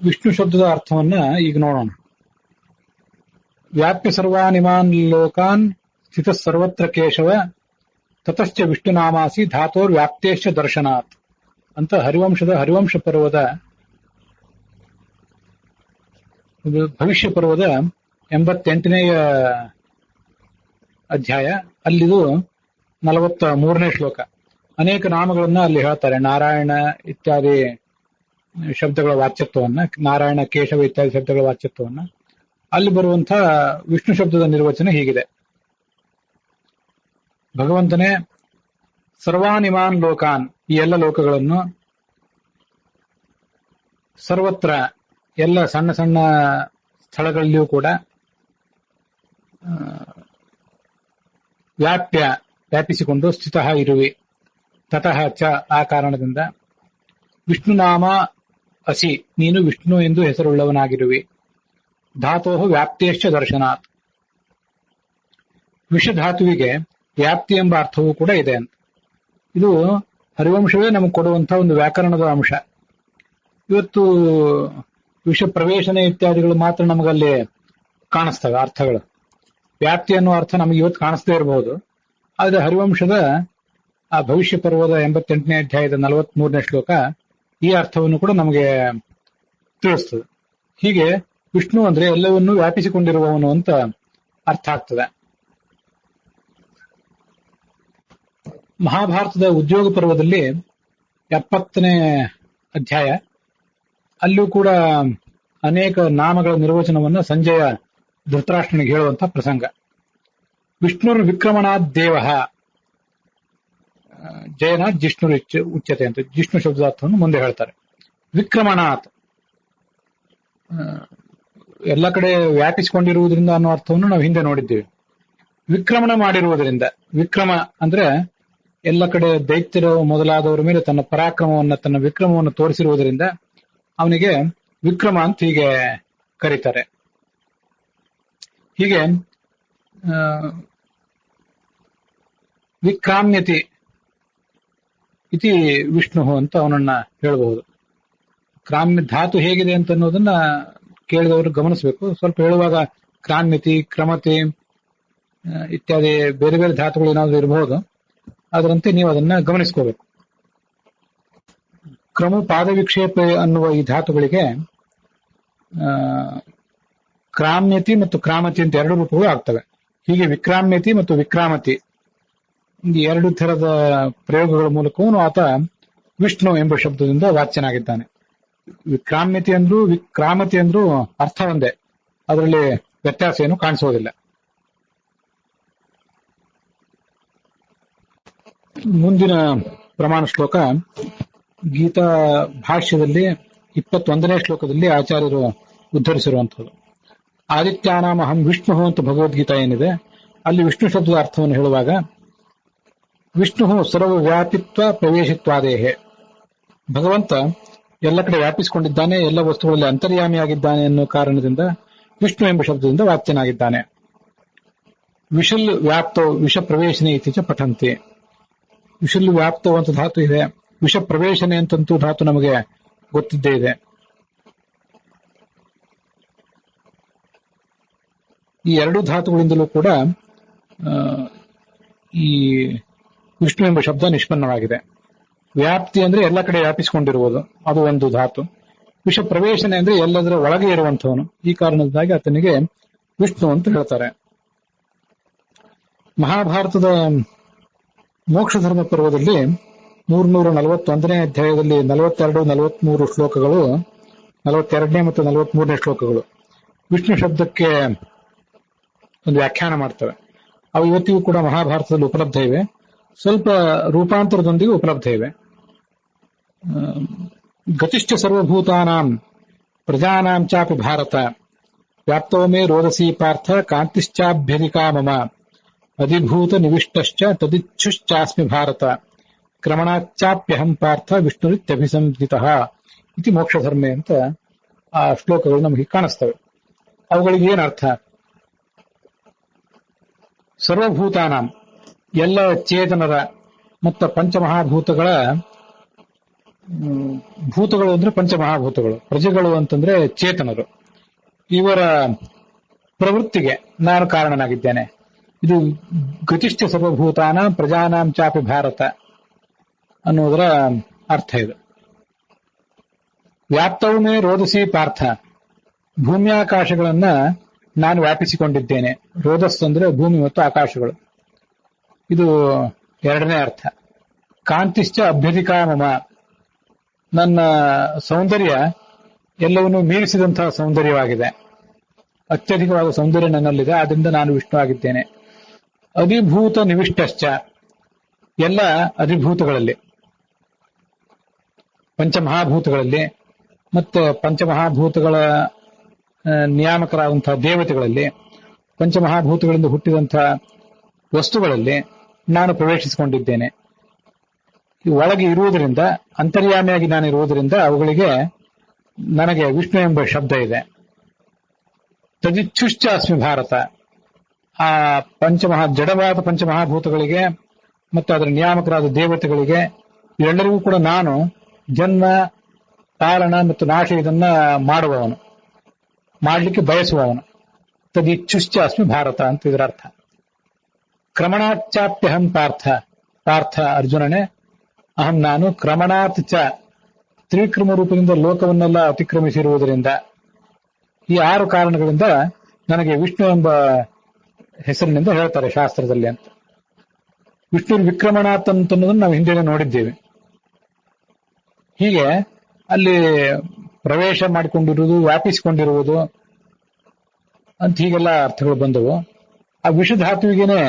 ವಿಷ್ಣು ಶಬ್ದದ ಅರ್ಥವನ್ನ ಈಗ ನೋಡೋಣ. ವ್ಯಾಪ್ಯ ಸರ್ವಾನಿಮಾನ್ ಲೋಕಾನ್ ಸ್ಥಿತ ಸರ್ವತ್ರ ಕೇಶವ ತತಶ್ಚ ವಿಷ್ಣುನಾಮಾಸಿ ಧಾತೋರ್ ವ್ಯಾಪ್ತೇಶ್ಚ ದರ್ಶನಾತ್ ಅಂತ ಹರಿವಂಶ ಪರ್ವದ ಭವಿಷ್ಯ ಪರ್ವದ 88ನೇ ಅಧ್ಯಾಯ. ಅಲ್ಲಿದು 43ನೇ ಶ್ಲೋಕ. ಅನೇಕ ನಾಮಗಳನ್ನ ಅಲ್ಲಿ ಹೇಳ್ತಾರೆ. ನಾರಾಯಣ ಇತ್ಯಾದಿ ಶಬ್ದಗಳ ವಾಚ್ಯತ್ವವನ್ನ, ನಾರಾಯಣ, ಕೇಶವ ಇತ್ಯಾದಿ ಶಬ್ದಗಳ ವಾಚ್ಯತ್ವವನ್ನ. ಅಲ್ಲಿ ಬರುವಂತಹ ವಿಷ್ಣು ಶಬ್ದದ ನಿರ್ವಚನ ಹೀಗಿದೆ. ಭಗವಂತನೇ ಸರ್ವಾನಿಮಾನ್ ಲೋಕಾನ್, ಈ ಎಲ್ಲ ಲೋಕಗಳನ್ನು, ಸರ್ವತ್ರ ಎಲ್ಲ ಸಣ್ಣ ಸಣ್ಣ ಸ್ಥಳಗಳಲ್ಲಿಯೂ ಕೂಡ, ವ್ಯಾಪಿಸಿಕೊಂಡು ಸ್ಥಿತಃ ಇರುವಿ, ತತಃ ಚ ಆ ಕಾರಣದಿಂದ, ವಿಷ್ಣುನಾಮ ಅಸಿ ನೀನು ವಿಷ್ಣು ಎಂದು ಹೆಸರುಳ್ಳವನಾಗಿರುವಿ, ಧಾತೋಹ ವ್ಯಾಪ್ತೇಶ್ಚ ದರ್ಶನಾತ್ ವಿಷಧಾತುವಿಗೆ ವ್ಯಾಪ್ತಿ ಎಂಬ ಅರ್ಥವೂ ಕೂಡ ಇದೆ ಅಂತ. ಇದು ಹರಿವಂಶವೇ ನಮಗೆ ಕೊಡುವಂತಹ ಒಂದು ವ್ಯಾಕರಣದ ಅಂಶ. ಇವತ್ತು ವಿಷ ಪ್ರವೇಶನೆ ಇತ್ಯಾದಿಗಳು ಮಾತ್ರ ನಮಗಲ್ಲಿ ಕಾಣಿಸ್ತವೆ ಅರ್ಥಗಳು. ವ್ಯಾಪ್ತಿ ಅನ್ನೋ ಅರ್ಥ ನಮಗೆ ಇವತ್ತು ಕಾಣಿಸ್ದೇ ಇರಬಹುದು. ಆದರೆ ಹರಿವಂಶದ ಆ ಭವಿಷ್ಯ ಪರ್ವದ 88ನೇ ಅಧ್ಯಾಯದ 43ನೇ ಶ್ಲೋಕ ಈ ಅರ್ಥವನ್ನು ಕೂಡ ನಮಗೆ ತಿಳಿಸ್ತದೆ. ಹೀಗೆ ವಿಷ್ಣು ಅಂದ್ರೆ ಎಲ್ಲವನ್ನೂ ವ್ಯಾಪಿಸಿಕೊಂಡಿರುವವನು ಅಂತ ಅರ್ಥ ಆಗ್ತದೆ. ಮಹಾಭಾರತದ ಉದ್ಯೋಗ ಪರ್ವದಲ್ಲಿ 70ನೇ ಅಧ್ಯಾಯ, ಅಲ್ಲೂ ಕೂಡ ಅನೇಕ ನಾಮಗಳ ನಿರ್ವಚನವನ್ನು ಸಂಜಯ ಧೃತರಾಷ್ಟ್ರನಿಗೆ ಹೇಳುವಂತ ಪ್ರಸಂಗ. ವಿಷ್ಣುರ್ ವಿಕ್ರಮಣಾತ್ ದೇವ ಜಯನಾಥ್ ಜಿಷ್ಣುರ್ ಉಚ್ಯತೆ ಅಂತ ಜಿಷ್ಣು ಶಬ್ದಾರ್ಥವನ್ನು ಮುಂದೆ ಹೇಳ್ತಾರೆ. ವಿಕ್ರಮಣಾತ್ ಎಲ್ಲ ಕಡೆ ವ್ಯಾಪಿಸಿಕೊಂಡಿರುವುದರಿಂದ ಅನ್ನೋ ಅರ್ಥವನ್ನು ನಾವು ಹಿಂದೆ ನೋಡಿದ್ದೇವೆ. ವಿಕ್ರಮಣ ಮಾಡಿರುವುದರಿಂದ, ವಿಕ್ರಮ ಅಂದ್ರೆ ಎಲ್ಲ ಕಡೆ ದೈತ್ಯರು ಮೊದಲಾದವರ ಮೇಲೆ ತನ್ನ ಪರಾಕ್ರಮವನ್ನ, ತನ್ನ ವಿಕ್ರಮವನ್ನು ತೋರಿಸಿರುವುದರಿಂದ ಅವನಿಗೆ ವಿಕ್ರಮ ಅಂತ ಹೀಗೆ ಕರೀತಾರೆ. ಹೀಗೆ ವಿಕ್ರಾಮ್ಯತಿ ಇತಿ ವಿಷ್ಣು ಅಂತ ಅವನನ್ನ ಹೇಳಬಹುದು. ಕ್ರಾಮ್ಯ ಧಾತು ಹೇಗಿದೆ ಅಂತ ಅನ್ನೋದನ್ನ ಕೇಳಿದವರು ಗಮನಿಸಬೇಕು. ಸ್ವಲ್ಪ ಹೇಳುವಾಗ ಕ್ರಾಮ್ಯತಿ, ಕ್ರಮತಿ ಇತ್ಯಾದಿ ಬೇರೆ ಬೇರೆ ಧಾತುಗಳು ಏನಾದ್ರು ಇರಬಹುದು. ಅದರಂತೆ ನೀವು ಅದನ್ನ ಗಮನಿಸ್ಕೋಬೇಕು. ಕ್ರಮ ಪಾದ ವಿಕ್ಷೇಪ ಅನ್ನುವ ಈ ಧಾತುಗಳಿಗೆ ಕ್ರಾಮ್ಯತಿ ಮತ್ತು ಕ್ರಾಮತಿ ಅಂತ ಎರಡು ರೂಪಗಳು ಆಗ್ತವೆ. ಹೀಗೆ ವಿಕ್ರಾಮ್ಯತಿ ಮತ್ತು ವಿಕ್ರಾಮತಿ ಈ ಎರಡು ತರದ ಪ್ರಯೋಗಗಳ ಮೂಲಕವೂ ಆತ ವಿಷ್ಣು ಎಂಬ ಶಬ್ದದಿಂದ ವಾಚ್ಯನಾಗಿದ್ದಾನೆ. ವಿಕ್ರಾಮ್ಯತಿ ಅಂದ್ರೂ ವಿಕ್ರಾಮತಿ ಅಂದ್ರೂ ಅರ್ಥ ಒಂದೇ, ಅದರಲ್ಲಿ ವ್ಯತ್ಯಾಸ ಏನು ಕಾಣಿಸೋದಿಲ್ಲ. ಮುಂದಿನ ಪ್ರಮಾಣ ಶ್ಲೋಕ ಗೀತಾ ಭಾಷ್ಯದಲ್ಲಿ 21ನೇ ಶ್ಲೋಕದಲ್ಲಿ ಆಚಾರ್ಯರು ಉದ್ಧರಿಸಿರುವಂಥದ್ದು. ಆದಿತ್ಯಾನಾಮ ಅಹಂ ವಿಷ್ಣು ಅಂತ ಭಗವದ್ಗೀತಾ ಏನಿದೆ, ಅಲ್ಲಿ ವಿಷ್ಣು ಶಬ್ದದ ಅರ್ಥವನ್ನು ಹೇಳುವಾಗ ವಿಷ್ಣು ಸರ್ವವ್ಯಾಪಿತ್ವ ಪ್ರವೇಶಿತ್ವಾದೇಹೆ, ಭಗವಂತ ಎಲ್ಲ ಕಡೆ ವ್ಯಾಪಿಸಿಕೊಂಡಿದ್ದಾನೆ, ಎಲ್ಲ ವಸ್ತುಗಳಲ್ಲಿ ಅಂತರ್ಯಾಮಿಯಾಗಿದ್ದಾನೆ ಅನ್ನೋ ಕಾರಣದಿಂದ ವಿಷ್ಣು ಎಂಬ ಶಬ್ದದಿಂದ ವಾಚ್ಯನಾಗಿದ್ದಾನೆ. ವಿಶಲ್ ವ್ಯಾಪ್ತೋ ವಿಷ ಪ್ರವೇಶನೆ ಇತ್ತೀಚ ಪಠಂತಿ, ವಿಶಲ್ ವ್ಯಾಪ್ತೋ ಅಂತ ಧಾತು ಇದೆ, ವಿಷ ಪ್ರವೇಶನೆ ಅಂತಂತೂ ಧಾತು ನಮಗೆ ಗೊತ್ತಿದ್ದೇ ಇದೆ. ಈ ಎರಡು ಧಾತುಗಳಿಂದಲೂ ಕೂಡ ಈ ವಿಷ್ಣು ಎಂಬ ಶಬ್ದ ನಿಷ್ಪನ್ನವಾಗಿದೆ. ವ್ಯಾಪ್ತಿ ಅಂದ್ರೆ ಎಲ್ಲ ಕಡೆ ವ್ಯಾಪಿಸಿಕೊಂಡಿರುವುದು, ಅದು ಒಂದು ಧಾತು. ವಿಷ ಪ್ರವೇಶನೆ ಅಂದ್ರೆ ಎಲ್ಲದರ ಒಳಗೆ ಇರುವಂತವನು, ಈ ಕಾರಣದಿಂದಾಗಿ ಆತನಿಗೆ ವಿಷ್ಣು ಅಂತ ಹೇಳ್ತಾರೆ. ಮಹಾಭಾರತದ ಮೋಕ್ಷ ಧರ್ಮ ಪರ್ವದಲ್ಲಿ 341ನೇ ಅಧ್ಯಾಯದಲ್ಲಿ 42, 43 ಶ್ಲೋಕಗಳು, 42ನೇ ಮತ್ತು 43ನೇ ಶ್ಲೋಕಗಳು ವಿಷ್ಣು ಶಬ್ದಕ್ಕೆ ಒಂದು ವ್ಯಾಖ್ಯಾನ ಮಾಡ್ತವೆ. ಅವು ಇವತ್ತಿಗೂ ಕೂಡ ಮಹಾಭಾರತದಲ್ಲಿ ಉಪಲಬ್ಧ ಇವೆ, ಸ್ವಲ್ಪ ರೂಪಾಂತರದೊಂದಿಗೆ ಉಪಲಬ್ಧ ಇವೆ. ಗತಿಷ್ಠ ಸರ್ವಭೂತಾನಾಂ ಪ್ರಜಾನಾಂ ಚಾಪಿ ಭಾರತ ವ್ಯಾಪ್ತೋ ಮೇ ರೋದಸಿ ಪಾರ್ಥ ಕಾಂತಿಶ್ಚಾಭ್ಯಧಿಕಾ ಮಮ ಅಧಿಭೂತ ನಿವಿಷ್ಟಶ್ಚ ತದಿಚ್ಛುಶ್ಚಾಸ್ಮಿ ಭಾರತ ಕ್ರಮಣಾಚ್ಚಾಪ್ಯಹಂ ಪಾರ್ಥ ವಿಷ್ಣುರಿತ್ಯಭಿಸಂಧಿತಃ ಇತಿ ಮೋಕ್ಷಧರ್ಮೆ ಅಂತ ಆ ಶ್ಲೋಕಗಳು ನಮಗೆ ಕಾಣಿಸ್ತವೆ. ಅವುಗಳಿಗೆ ಏನರ್ಥ? ಸರ್ವಭೂತಾನಾಂ ಎಲ್ಲ ಚೇತನರ ಮತ್ತು ಪಂಚಮಹಾಭೂತಗಳ ಭೂತಗಳು ಅಂದ್ರೆ ಪಂಚಮಹಾಭೂತಗಳು, ಪ್ರಜೆಗಳು ಅಂತಂದ್ರೆ ಚೇತನರು. ಇವರ ಪ್ರವೃತ್ತಿಗೆ ನಾನು ಕಾರಣನಾಗಿದ್ದೇನೆ. ಇದು ಗತಿಷ್ಠ ಸರ್ವಭೂತಾನ ಪ್ರಜಾನಾಂ ಚಾಪಿ ಭಾರತ ಅನ್ನೋದರ ಅರ್ಥ ಇದು. ವ್ಯಾಪ್ತವೇ ರೋದಸಿ ಪಾರ್ಥ, ಭೂಮಿಯಾಕಾಶಗಳನ್ನ ನಾನು ವ್ಯಾಪಿಸಿಕೊಂಡಿದ್ದೇನೆ. ರೋದಸ್ ಅಂದ್ರೆ ಭೂಮಿ ಮತ್ತು ಆಕಾಶಗಳು. ಇದು ಎರಡನೇ ಅರ್ಥ. ಕಾಂತಿಶ್ಚ ಅಭ್ಯಧಿಕಾ ಮಮ, ನನ್ನ ಸೌಂದರ್ಯ ಎಲ್ಲವನ್ನೂ ಮೀರಿಸಿದಂತಹ ಸೌಂದರ್ಯವಾಗಿದೆ. ಅತ್ಯಧಿಕವಾದ ಸೌಂದರ್ಯ ನನ್ನಲ್ಲಿದೆ, ಆದ್ರಿಂದ ನಾನು ವಿಷ್ಣು ಆಗಿದ್ದೇನೆ. ಅಧಿಭೂತ ನಿವಿಷ್ಟಶ್ಚ, ಎಲ್ಲ ಅಧಿಭೂತಗಳಲ್ಲಿ, ಪಂಚಮಹಾಭೂತಗಳಲ್ಲಿ ಮತ್ತೆ ಪಂಚಮಹಾಭೂತಗಳ ನಿಯಾಮಕರಾದಂತಹ ದೇವತೆಗಳಲ್ಲಿ, ಪಂಚಮಹಾಭೂತಗಳಿಂದ ಹುಟ್ಟಿದಂತಹ ವಸ್ತುಗಳಲ್ಲಿ ನಾನು ಪ್ರವೇಶಿಸಿಕೊಂಡಿದ್ದೇನೆ. ಒಳಗೆ ಇರುವುದರಿಂದ, ಅಂತರ್ಯಾಮಿಯಾಗಿ ನಾನು ಇರುವುದರಿಂದ ಅವುಗಳಿಗೆ ನನಗೆ ವಿಷ್ಣು ಎಂಬ ಶಬ್ದ ಇದೆ. ತದಿಚ್ಛುಶ್ಚ ಅಸ್ಮಿ ಭಾರತ, ಆ ಜಡವಾದ ಪಂಚಮಹಾಭೂತಗಳಿಗೆ ಮತ್ತು ಅದರ ನಿಯಾಮಕರಾದ ದೇವತೆಗಳಿಗೆ ಇವೆಲ್ಲರಿಗೂ ಕೂಡ ನಾನು ಜನ್ಮ, ಕಾರಣ ಮತ್ತು ನಾಶ ಇದನ್ನ ಮಾಡುವವನು, ಮಾಡಲಿಕ್ಕೆ ಬಯಸುವವನು. ತದಿಚ್ಛುಶ್ಚ ಅಸ್ಮಿ ಭಾರತ ಅಂತ ಇದರ ಅರ್ಥ. ಕ್ರಮಣಾಚಾಪ್ಯಹಂ ಪಾರ್ಥ, ಪಾರ್ಥ ಅರ್ಜುನನೇ, ಅಹಂ ನಾನು ಕ್ರಮಣಾತ್ ಚ, ತ್ರಿಕ್ರಮ ರೂಪದಿಂದ ಲೋಕವನ್ನೆಲ್ಲ ಅತಿಕ್ರಮಿಸಿರುವುದರಿಂದ, ಈ 6 ಕಾರಣಗಳಿಂದ ನನಗೆ ವಿಷ್ಣು ಎಂಬ ಹೆಸರಿನಿಂದ ಹೇಳ್ತಾರೆ ಶಾಸ್ತ್ರದಲ್ಲಿ ಅಂತ. ವಿಷ್ಣು ವಿಕ್ರಮಣಾತ್ ಅಂತನ್ನೋದನ್ನು ನಾವು ಹಿಂದೆ ನೋಡಿದ್ದೇವೆ. ಹೀಗೆ ಅಲ್ಲಿ ಪ್ರವೇಶ ಮಾಡಿಕೊಂಡಿರುವುದು, ವ್ಯಾಪಿಸಿಕೊಂಡಿರುವುದು ಅಂತ ಹೀಗೆಲ್ಲ ಅರ್ಥಗಳು ಬಂದವು. ಆ ವಿಷಧಾತುವಿಗೆನೆ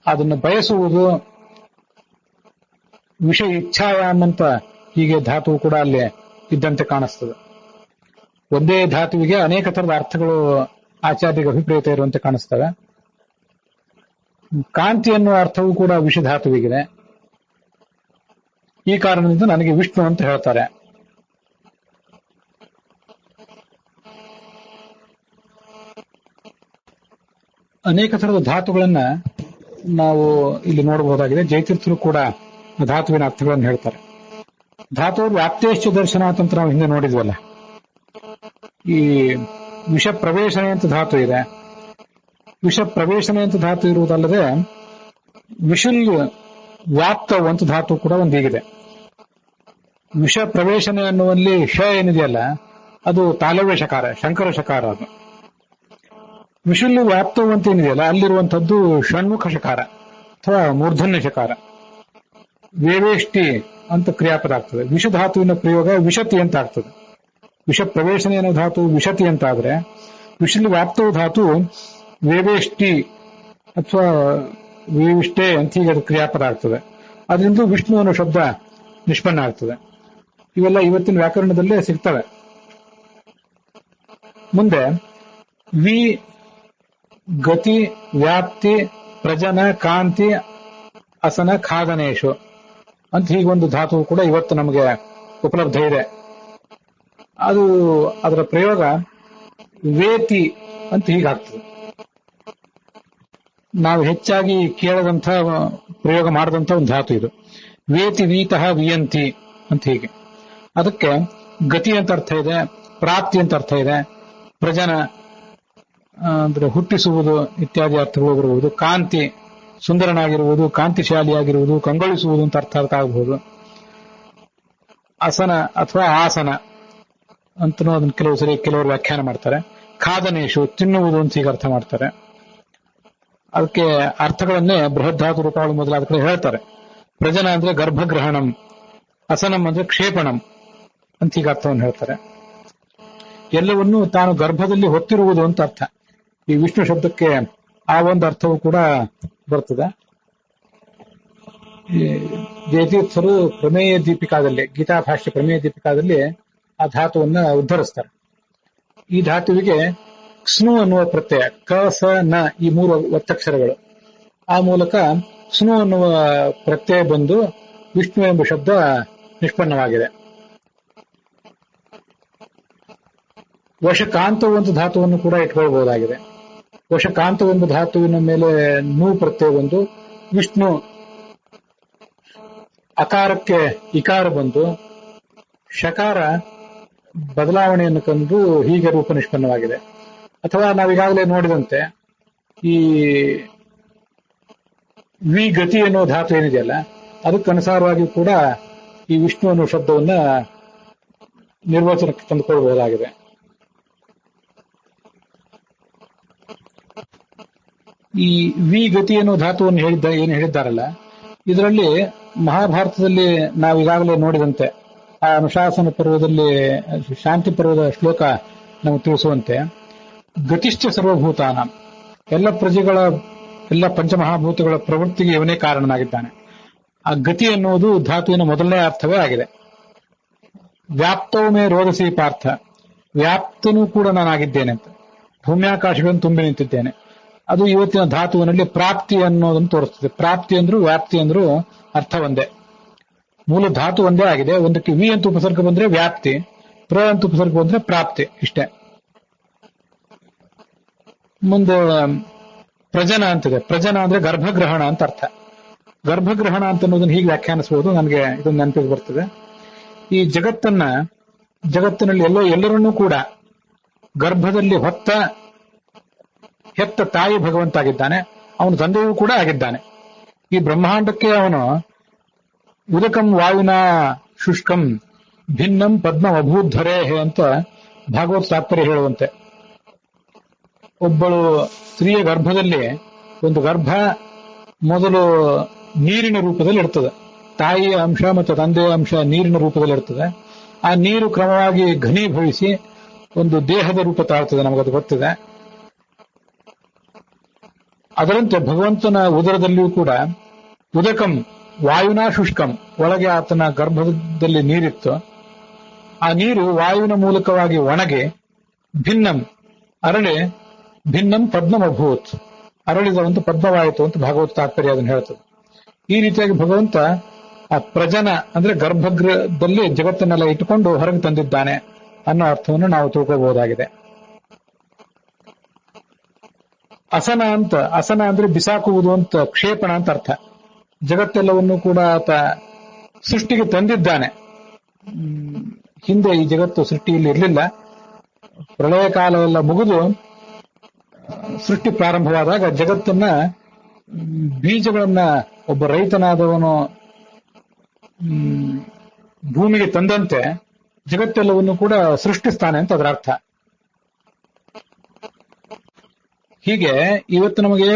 ಅದನ್ನು ಬಯಸುವುದು, ವಿಷ ಇಚ್ಛಾಯಾಮ್ ಅಂತ ಹೀಗೆ ಧಾತುವು ಕೂಡ ಅಲ್ಲಿ ಇದ್ದಂತೆ ಕಾಣಿಸ್ತದೆ. ಒಂದೇ ಧಾತುವಿಗೆ ಅನೇಕ ತರದ ಅರ್ಥಗಳು ಆಚಾರ್ಯರಿಗೆ ಅಭಿಪ್ರೇತ ಇರುವಂತೆ ಕಾಣಿಸ್ತವೆ. ಕಾಂತಿ ಎನ್ನುವ ಅರ್ಥವೂ ಕೂಡ ವಿಷಧಾತುವಿಗಿದೆ. ಈ ಕಾರಣದಿಂದ ನನಗೆ ವಿಷ್ಣು ಅಂತ ಹೇಳ್ತಾರೆ. ಅನೇಕ ತರದ ಧಾತುಗಳನ್ನ ನಾವು ಇಲ್ಲಿ ನೋಡಬಹುದಾಗಿದೆ. ಜಯತೀರ್ಥರು ಕೂಡ ಧಾತುವಿನ ಅರ್ಥಗಳನ್ನು ಹೇಳ್ತಾರೆ. ಧಾತು ವ್ಯಾಪ್ತೇಶ್ಚ ದರ್ಶನಾತ್ ಅಂತ ನಾವು ಹಿಂದೆ ನೋಡಿದ್ವಲ್ಲ. ಈ ವಿಷ ಪ್ರವೇಶನೆ ಅಂತ ಧಾತು ಇದೆ. ವಿಷ ಪ್ರವೇಶನೆ ಅಂತ ಧಾತು ಇರುವುದಲ್ಲದೆ ವಿಷುಲ್ ವ್ಯಾಪ್ತವು ಅಂತ ಧಾತು ಕೂಡ ಒಂದು ಹೀಗಿದೆ. ವಿಷ ಪ್ರವೇಶನೆ ಅನ್ನುವಲ್ಲಿ ಶ ಏನಿದೆಯಲ್ಲ ಅದು ತಾಲವ್ಯ ಶಕಾರ, ಶಂಕರ ಶಕಾರ. ಅದು ವಿಷುಲ್ ವ್ಯಾಪ್ತವು ಅಂತ ಏನಿದೆಯಲ್ಲ ಅಲ್ಲಿರುವಂತದ್ದು ಷಣ್ಮುಖ ಶಕಾರ ಅಥವಾ ಮೂರ್ಧನ್ಯ ಶಕಾರ. ವೇವೇಷ್ಟಿ ಅಂತ ಕ್ರಿಯಾಪದ ಆಗ್ತದೆ. ವಿಷಧಾತುವಿನ ಪ್ರಯೋಗ ವಿಷತಿ ಅಂತ ಆಗ್ತದೆ. ವಿಷ ಪ್ರವೇಶನೆ ಅನ್ನೋ ಧಾತು ವಿಷತಿ ಅಂತ ಆದ್ರೆ, ವಿಷುಲ್ ವ್ಯಾಪ್ತವು ಧಾತು ವೇವೇಷ್ಟಿ ಅಥವಾ ವೇವಿಷ್ಟೇ ಅಂತ ಹೀಗೆ ಅದು ಕ್ರಿಯಾಪದ ಆಗ್ತದೆ. ಅದರಿಂದ ವಿಷ್ಣು ಅನ್ನೋ ಶಬ್ದ ನಿಷ್ಪನ್ನ ಆಗ್ತದೆ. ಇವೆಲ್ಲ ಇವತ್ತಿನ ವ್ಯಾಕರಣದಲ್ಲೇ ಸಿಗ್ತವೆ. ಮುಂದೆ ವಿ, ಗತಿ, ವ್ಯಾಪ್ತಿ, ಪ್ರಜನ, ಕಾಂತಿ, ಅಸನ, ಖಾದನೇಶು ಅಂತ ಹೀಗೊಂದು ಧಾತು ಕೂಡ ಇವತ್ತು ನಮಗೆ ಉಪಲಬ್ಧ ಇದೆ. ಅದು ಅದರ ಪ್ರಯೋಗ ವೇತಿ ಅಂತ ಹೀಗಾಗ್ತದೆ. ನಾವು ಹೆಚ್ಚಾಗಿ ಕೇಳದಂತ ಪ್ರಯೋಗ ಮಾಡದಂತ ಒಂದು ಧಾತು ಇದು. ವೇತಿ, ವೀತಃ, ವಿಯಂತಿ ಅಂತ ಹೀಗೆ. ಅದಕ್ಕೆ ಗತಿ ಅಂತ ಅರ್ಥ ಇದೆ, ಪ್ರಾಪ್ತಿ ಅಂತ ಅರ್ಥ ಇದೆ, ಪ್ರಜನ ಅಂದ್ರೆ ಹುಟ್ಟಿಸುವುದು ಇತ್ಯಾದಿ ಅರ್ಥಗಳು ಬರುವುದು, ಕಾಂತಿ ಸುಂದರನಾಗಿರುವುದು, ಕಾಂತಿಶಾಲಿಯಾಗಿರುವುದು, ಕಂಗೊಳಿಸುವುದು ಅಂತ ಅರ್ಥ ಆಗಬಹುದು. ಅಸನ ಅಥವಾ ಆಸನ ಅಂತನೂ ಅದನ್ನ ಕೆಲವರು ವ್ಯಾಖ್ಯಾನ ಮಾಡ್ತಾರೆ. ಖಾದನೇಶು ತಿನ್ನುವುದು ಅಂತ ಈಗ ಅರ್ಥ ಮಾಡ್ತಾರೆ. ಅದಕ್ಕೆ ಅರ್ಥಗಳನ್ನೇ ಬೃಹದ್ದಾತು ರೂಪಗಳು ಮೊದಲಾದ ಕಡೆ ಹೇಳ್ತಾರೆ. ಪ್ರಜನ ಅಂದ್ರೆ ಗರ್ಭಗ್ರಹಣಂ, ಅಸನಂ ಅಂದ್ರೆ ಕ್ಷೇಪಣಂ ಅಂತ ಈಗ ಅರ್ಥವನ್ನು ಹೇಳ್ತಾರೆ. ಎಲ್ಲವನ್ನೂ ತಾನು ಗರ್ಭದಲ್ಲಿ ಹೊತ್ತಿರುವುದು ಅಂತ ಅರ್ಥ. ಈ ವಿಷ್ಣು ಶಬ್ದಕ್ಕೆ ಆ ಒಂದು ಅರ್ಥವೂ ಕೂಡ ಬರ್ತದೆ. ಜಯತೀರ್ಥರು ಪ್ರಮೇಯ ದೀಪಿಕಾದಲ್ಲಿ, ಗೀತಾ ಭಾಷ್ಯ ಪ್ರಮೇಯ ದೀಪಿಕಾದಲ್ಲಿ ಆ ಧಾತುವನ್ನ ಉದ್ಧರಿಸ್ತಾರೆ. ಈ ಧಾತುವಿಗೆ ಸ್ನು ಅನ್ನುವ ಪ್ರತ್ಯಯ, ಕ, ಸ, ನ ಈ 3 ಒತ್ತಕ್ಷರಗಳು, ಆ ಮೂಲಕ ಸ್ನು ಅನ್ನುವ ಪ್ರತ್ಯಯ ಬಂದು ವಿಷ್ಣು ಎಂಬ ಶಬ್ದ ನಿಷ್ಪನ್ನವಾಗಿದೆ. ವಶಕಾಂತವೆಂಬ ಧಾತುವನ್ನು ಕೂಡ ಇಟ್ಕೊಳ್ಬಹುದಾಗಿದೆ. ವಶಕಾಂತವೆಂಬ ಧಾತುವಿನ ಮೇಲೆ ನೂ ಪ್ರತ್ಯಯ ಬಂದು ವಿಷ್ಣು, ಅಕಾರಕ್ಕೆ ಇಕಾರ ಬಂದು ಶಕಾರ ಬದಲಾವಣೆಯನ್ನು ಕಂಡು ಹೀಗೆ ರೂಪ ನಿಷ್ಪನ್ನವಾಗಿದೆ. ಅಥವಾ ನಾವೀಗಾಗಲೇ ನೋಡಿದಂತೆ ಈ ವಿ ಗತಿ ಎನ್ನುವ ಧಾತು ಏನಿದೆಯಲ್ಲ ಅದಕ್ಕನುಸಾರವಾಗಿ ಕೂಡ ಈ ವಿಷ್ಣು ಅನ್ನುವ ಶಬ್ದವನ್ನ ನಿರ್ವಚನಕ್ಕೆ ತಂದುಕೊಳ್ಳಬಹುದಾಗಿದೆ. ಈ ವಿ ಗತಿ ಎನ್ನುವ ಧಾತುವನ್ನು ಏನು ಹೇಳಿದ್ದಾರಲ್ಲ, ಇದರಲ್ಲಿ ಮಹಾಭಾರತದಲ್ಲಿ ನಾವೀಗಾಗಲೇ ನೋಡಿದಂತೆ ಆ ಅನುಶಾಸನ ಪರ್ವದಲ್ಲಿ ಶಾಂತಿ ಪರ್ವದ ಶ್ಲೋಕ ನಮಗೆ ತಿಳಿಸುವಂತೆ ಗತಿಶ್ಚ ಸರ್ವಭೂತಾನ, ಎಲ್ಲ ಪ್ರಜೆಗಳ ಎಲ್ಲ ಪಂಚಮಹಾಭೂತಗಳ ಪ್ರವೃತ್ತಿಗೆ ಇವನೇ ಕಾರಣನಾಗಿದ್ದಾನೆ. ಆ ಗತಿ ಎನ್ನುವುದು ಧಾತುವಿನ ಮೊದಲನೇ ಅರ್ಥವೇ ಆಗಿದೆ. ವ್ಯಾಪ್ತವೇ ರೋದಸಿ ಪಾರ್ಥ, ವ್ಯಾಪ್ತನೂ ಕೂಡ ನಾನಾಗಿದ್ದೇನೆ ಅಂತ, ಭೂಮ್ಯಾಕಾಶಗಳನ್ನು ತುಂಬಿ ನಿಂತಿದ್ದೇನೆ. ಅದು ಇವತ್ತಿನ ಧಾತುವಿನಲ್ಲಿ ಪ್ರಾಪ್ತಿ ಅನ್ನೋದನ್ನು ತೋರಿಸ್ತದೆ. ಪ್ರಾಪ್ತಿ ಅಂದ್ರೂ ವ್ಯಾಪ್ತಿ ಅಂದ್ರೂ ಅರ್ಥ ಒಂದೇ, ಮೂಲ ಧಾತು ಒಂದೇ ಆಗಿದೆ. ಒಂದಕ್ಕೆ ವಿ ಅಂತ ಉಪಸರ್ಗ ಬಂದ್ರೆ ವ್ಯಾಪ್ತಿ, ಪ್ರ ಅಂತ ಉಪಸರ್ಗ ಬಂದ್ರೆ ಪ್ರಾಪ್ತಿ, ಇಷ್ಟೇ. ಮುಂದೆ ಪ್ರಜನ ಅಂತಿದೆ. ಪ್ರಜನ ಅಂದ್ರೆ ಗರ್ಭಗ್ರಹಣ ಅಂತ ಅರ್ಥ. ಗರ್ಭಗ್ರಹಣ ಅಂತ ಅನ್ನೋದನ್ನ ಹೀಗೆ ವ್ಯಾಖ್ಯಾನಿಸಬಹುದು. ನನಗೆ ಇದೊಂದು ನೆನಪಿಗೆ ಬರ್ತದೆ. ಈ ಜಗತ್ತಿನಲ್ಲಿ ಎಲ್ಲರನ್ನೂ ಕೂಡ ಗರ್ಭದಲ್ಲಿ ಹೆತ್ತ ತಾಯಿ ಭಗವಂತ ಆಗಿದ್ದಾನೆ, ಅವನು ತಂದೆಯೂ ಕೂಡ ಆಗಿದ್ದಾನೆ. ಈ ಬ್ರಹ್ಮಾಂಡಕ್ಕೆ ಅವನು ಉದಕಂ ವಾಯುನ ಶುಷ್ಕಂ ಭಿನ್ನಂ ಪದ್ಮ ಅಭೂಧರೇ ಅಂತ ಭಾಗವತ್ ತಾತ್ಪರ್ಯ ಹೇಳುವಂತೆ, ಒಬ್ಬಳು ಸ್ತ್ರೀಯ ಗರ್ಭದಲ್ಲಿ ಒಂದು ಗರ್ಭ ಮೊದಲು ನೀರಿನ ರೂಪದಲ್ಲಿ ಇರ್ತದೆ. ತಾಯಿಯ ಅಂಶ ಮತ್ತು ತಂದೆಯ ಅಂಶ ನೀರಿನ ರೂಪದಲ್ಲಿ ಇರ್ತದೆ. ಆ ನೀರು ಕ್ರಮವಾಗಿ ಘನೀಭವಿಸಿ ಒಂದು ದೇಹದ ರೂಪ ತಾಳ್ತದೆ, ನಮಗದು ಗೊತ್ತಿದೆ. ಅದರಂತೆ ಭಗವಂತನ ಉದರದಲ್ಲಿಯೂ ಕೂಡ ಉದಕಂ ವಾಯುನ ಶುಷ್ಕಂ, ಒಳಗೆ ಆತನ ಗರ್ಭದಲ್ಲಿ ನೀರಿತ್ತು. ಆ ನೀರು ವಾಯುವಿನ ಮೂಲಕವಾಗಿ ಒಣಗಿ ಭಿನ್ನಂ ಅರಳಿ ಭಿನ್ನಂ ಪದ್ಮಮಭೂತ್, ಅರಳಿದವಂತ ಪದ್ಮವಾಯಿತು ಅಂತ ಭಾಗವತ ತಾತ್ಪರ್ಯ ಅದನ್ನು ಹೇಳ್ತದೆ. ಈ ರೀತಿಯಾಗಿ ಭಗವಂತ ಆ ಪ್ರಜನ ಅಂದ್ರೆ ಗರ್ಭಗೃಹದಲ್ಲಿ ಜಗತ್ತನ್ನೆಲ್ಲ ಇಟ್ಟುಕೊಂಡು ಹೊರಗೆ ತಂದಿದ್ದಾನೆ ಅನ್ನೋ ಅರ್ಥವನ್ನು ನಾವು ತಿಳ್ಕೋಬಹುದಾಗಿದೆ. ಅಸನ ಅಂದ್ರೆ ಬಿಸಾಕುವುದು ಅಂತ, ಕ್ಷೇಪಣ ಅಂತ ಅರ್ಥ. ಜಗತ್ತೆಲ್ಲವನ್ನು ಕೂಡ ಆತ ಸೃಷ್ಟಿಗೆ ತಂದಿದ್ದಾನೆ. ಹಿಂದೆ ಈ ಜಗತ್ತು ಸೃಷ್ಟಿಯಲ್ಲಿ ಇರಲಿಲ್ಲ. ಪ್ರಳಯ ಕಾಲವೆಲ್ಲ ಮುಗಿದು ಸೃಷ್ಟಿ ಪ್ರಾರಂಭವಾದಾಗ ಜಗತ್ತನ್ನ ಬೀಜಗಳನ್ನ ಒಬ್ಬ ರೈತನಾದವನು ಭೂಮಿಗೆ ತಂದಂತೆ ಜಗತ್ತೆಲ್ಲವನ್ನು ಕೂಡ ಸೃಷ್ಟಿಸ್ತಾನೆ ಅಂತ ಅದರ ಅರ್ಥ. ಹೀಗೆ ಇವತ್ತು ನಮಗೆ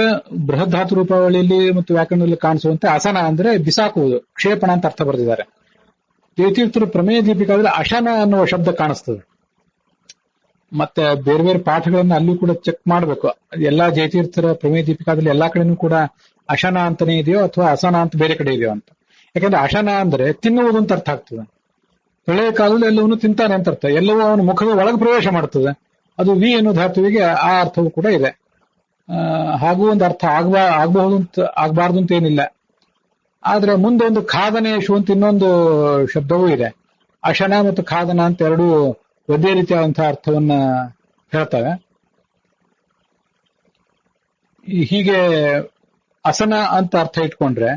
ಬೃಹದ್ಧಾತು ರೂಪಾವಳಿಯಲ್ಲಿ ಮತ್ತು ವ್ಯಾಕರಣದಲ್ಲಿ ಕಾಣಿಸುವಂತೆ ಅಸನ ಅಂದ್ರೆ ಬಿಸಾಕುವುದು, ಕ್ಷೇಪಣ ಅಂತ ಅರ್ಥ ಬರೆದಿದ್ದಾರೆ. ಜಯತೀರ್ಥರು ಪ್ರಮೇಯ ದೀಪಿಕಾದಲ್ಲಿ ಅಶನ ಅನ್ನುವ ಶಬ್ದ ಕಾಣಿಸ್ತದೆ. ಮತ್ತೆ ಬೇರೆ ಬೇರೆ ಪಾಠಗಳನ್ನ ಅಲ್ಲೂ ಕೂಡ ಚೆಕ್ ಮಾಡಬೇಕು. ಎಲ್ಲಾ ಜಯತೀರ್ಥರ ಪ್ರಮೇಯ ದೀಪಿಕಾದಲ್ಲಿ ಎಲ್ಲಾ ಕಡೆನೂ ಕೂಡ ಅಶನ ಅಂತಾನೆ ಇದೆಯೋ ಅಥವಾ ಅಸನ ಅಂತ ಬೇರೆ ಕಡೆ ಇದೆಯೋ ಅಂತ. ಯಾಕಂದ್ರೆ ಅಶನ ಅಂದ್ರೆ ತಿನ್ನುವುದು ಅಂತ ಅರ್ಥ ಆಗ್ತದೆ. ಪ್ರಳಯ ಕಾಲದಲ್ಲಿ ಎಲ್ಲವನ್ನೂ ತಿಂತಾನೆ ಅಂತ ಅರ್ಥ. ಎಲ್ಲವೂ ಅವನ ಮುಖದ ಒಳಗೆ ಪ್ರವೇಶ ಮಾಡ್ತದೆ. ಅದು ವಿ ಅನ್ನೋ ಧಾತುವಿಗೆ ಆ ಅರ್ಥವೂ ಕೂಡ ಇದೆ. ಹಾಗೂ ಒಂದು ಅರ್ಥ ಆಗ್ಬಾರ್ದು ಅಂತ ಏನಿಲ್ಲ. ಆದ್ರೆ ಮುಂದೆ ಒಂದು ಖಾದನೇಶು ಅಂತ ಇನ್ನೊಂದು ಶಬ್ದವೂ ಇದೆ. ಅಶನ ಮತ್ತು ಖಾದನ ಅಂತ ಎರಡೂ ಒಂದೇ ರೀತಿಯಾದಂತಹ ಅರ್ಥವನ್ನ ಹೇಳ್ತವೆ. ಹೀಗೆ ಅಸನ ಅಂತ ಅರ್ಥ ಇಟ್ಕೊಂಡ್ರೆ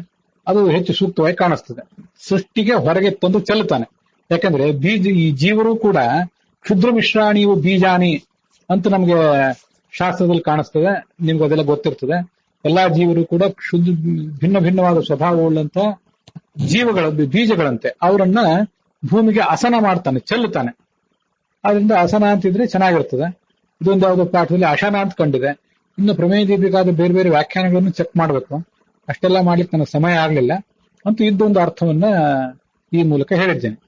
ಅದು ಹೆಚ್ಚು ಸೂಕ್ತವಾಗಿ ಕಾಣಿಸ್ತದೆ. ಸೃಷ್ಟಿಗೆ ಹೊರಗೆ ತಂದು ಚೆಲ್ಲುತ್ತಾನೆ. ಯಾಕಂದ್ರೆ ಈ ಜೀವರು ಕೂಡ ಕ್ಷುದ್ರ ಮಿಶ್ರಾಣಿಯು ಬೀಜಾನಿ ಅಂತ ನಮ್ಗೆ ಶಾಸ್ತ್ರದಲ್ಲಿ ಕಾಣಿಸ್ತದೆ. ನಿಮ್ಗೆ ಅದೆಲ್ಲ ಗೊತ್ತಿರ್ತದೆ. ಎಲ್ಲಾ ಜೀವರು ಕೂಡ ಭಿನ್ನ ಭಿನ್ನವಾದ ಸ್ವಭಾವವುಳ್ಳಂತ ಬೀಜಗಳಂತೆ ಅವರನ್ನ ಭೂಮಿಗೆ ಅಸನ ಮಾಡ್ತಾನೆ, ಚೆಲ್ಲುತ್ತಾನೆ. ಆದ್ರಿಂದ ಅಸನ ಅಂತಿದ್ರೆ ಚೆನ್ನಾಗಿರ್ತದೆ. ಇದೊಂದು ಯಾವುದೋ ಪಾಠದಲ್ಲಿ ಅಶನ ಅಂತ ಕಂಡಿದೆ. ಇನ್ನು ಪ್ರಮೇಯ ದೀಪಿಕಾದ ಬೇರೆ ಬೇರೆ ವ್ಯಾಖ್ಯಾನಗಳನ್ನು ಚೆಕ್ ಮಾಡಬೇಕು. ಅಷ್ಟೆಲ್ಲ ಮಾಡ್ಲಿಕ್ಕೆ ನನಗೆ ಸಮಯ ಆಗ್ಲಿಲ್ಲ. ಅಂತೂ ಇದ್ದೊಂದು ಅರ್ಥವನ್ನ ಈ ಮೂಲಕ ಹೇಳಿದ್ದೇನೆ.